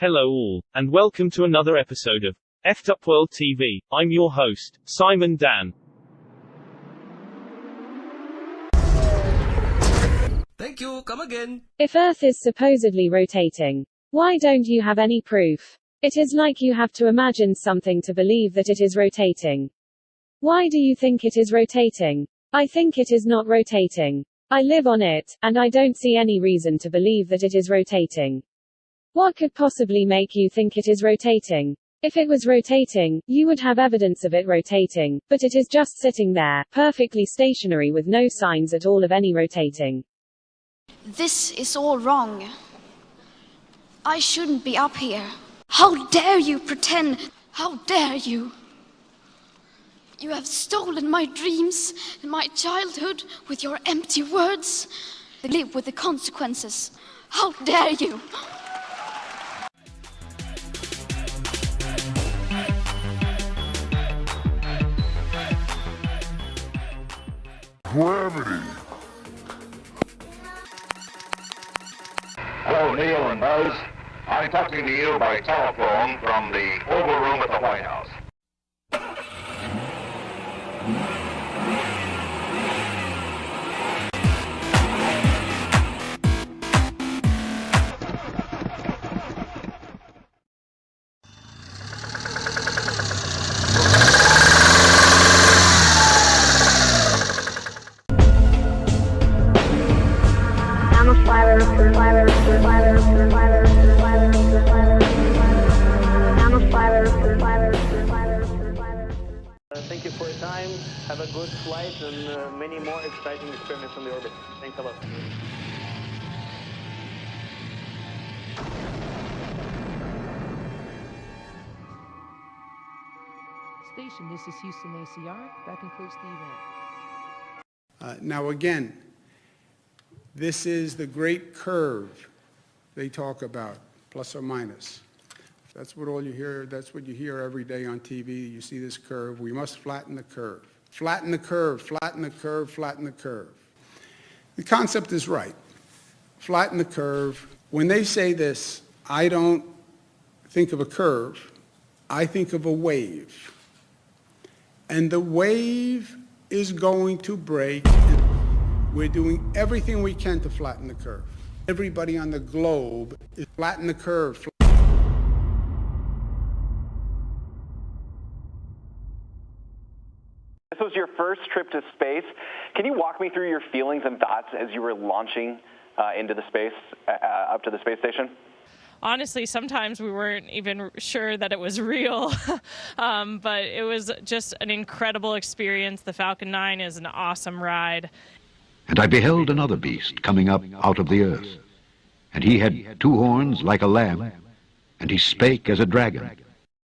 Hello all, and welcome to another episode of Effed Up World TV. I'm your host, Simon Dan. Thank you, come again. If Earth is supposedly rotating, why don't you have any proof? It is like you have to imagine something to believe that it is rotating. Why do you think it is rotating? I think it is not rotating. I live on it, and I don't see any reason to believe that it is rotating. What could possibly make you think it is rotating? If it was rotating, you would have evidence of it rotating, but it is just sitting there, perfectly stationary with no signs at all of any rotating. This is all wrong. I shouldn't be up here. How dare you pretend? How dare you? You have stolen my dreams and my childhood with your empty words. Live with the consequences. How dare you? Gravity. Hello, Neil and Buzz. I'm talking to you by telephone from the Oval Room at the White House. Thank you for your time. Have a good flight and many more exciting experiments on the orbit. Thanks a lot. Station, this is Houston ACR. That concludes the event. Now again, this is the great curve they talk about, plus or minus. That's what all you hear, that's what you hear every day on TV. You see this curve. We must flatten the curve. Flatten the curve, flatten the curve, flatten the curve. The concept is right. Flatten the curve. When they say this, I don't think of a curve. I think of a wave. And the wave is going to break. We're doing everything we can to flatten the curve. Everybody on the globe is flatten the curve. This was your first trip to space. Can you walk me through your feelings and thoughts as you were launching into the space, up to the space station? Honestly, sometimes we weren't even sure that it was real, but it was just an incredible experience. The Falcon 9 is an awesome ride. And I beheld another beast coming up out of the earth. And he had two horns like a lamb, and he spake as a dragon.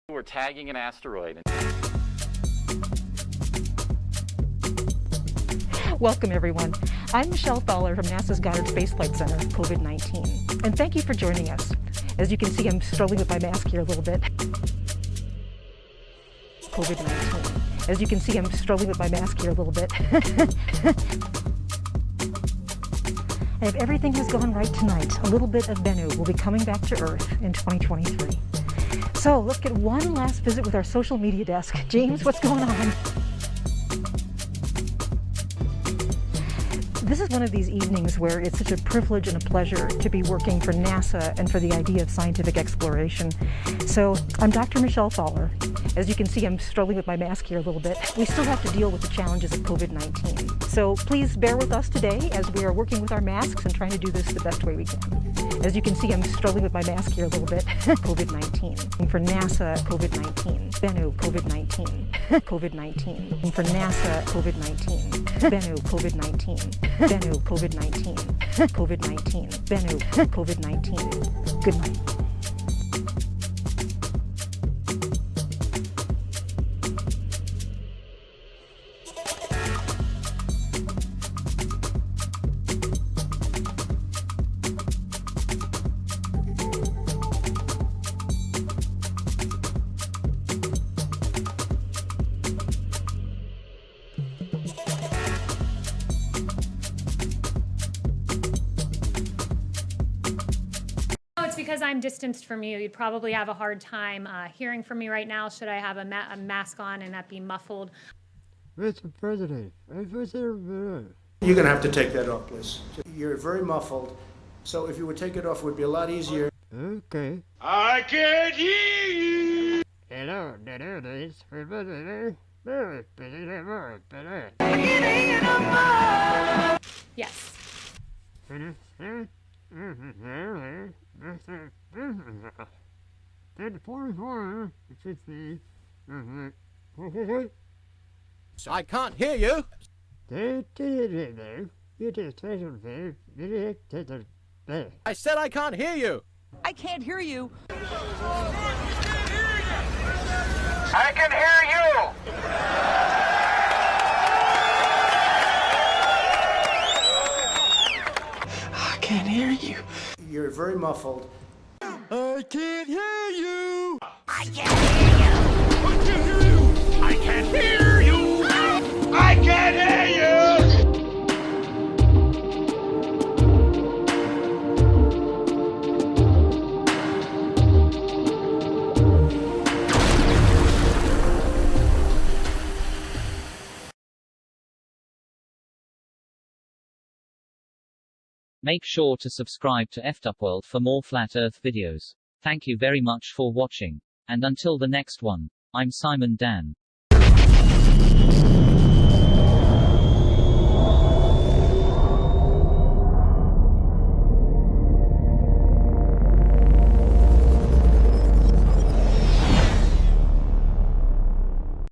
We're tagging an asteroid. Welcome, everyone. I'm Michelle Fowler from NASA's Goddard Space Flight Center, COVID-19. And thank you for joining us. As you can see, I'm struggling with my mask here a little bit. COVID-19. As you can see, I'm struggling with my mask here a little bit. And if everything has gone right tonight, a little bit of Bennu will be coming back to Earth in 2023. So let's get one last visit with our social media desk. James, what's going on? This is one of these evenings where it's such a privilege and a pleasure to be working for NASA and for the idea of scientific exploration. So I'm Dr. Michelle Fowler. As you can see, I'm struggling with my mask here a little bit. We still have to deal with the challenges of COVID-19. So please bear with us today as we are working with our masks and trying to do this the best way we can. As you can see, I'm struggling with my mask here a little bit. COVID-19. For NASA, COVID-19. Bennu, COVID-19. COVID-19. For NASA, COVID-19. Bennu, COVID-19. Bennu, COVID-19. COVID-19. Bennu, COVID-19. Good night. because I'm distanced from you, you'd probably have a hard time hearing from me right now. Should I have a mask on and that be muffled? Mr. President, you're going to have to take that off, please. You're very muffled, so if you would take it off, it would be a lot easier. Okay. I can't hear you! Hello, Yes. I can't hear you! I said I can't hear you! I can't hear you. I can hear you! I can't hear you. You're very muffled. I can't hear you! I can't hear you! I can't hear you! I can't hear you! Make sure to subscribe to Effed Up World for more Flat Earth videos. Thank you very much for watching. And until the next one, I'm Simon Dan.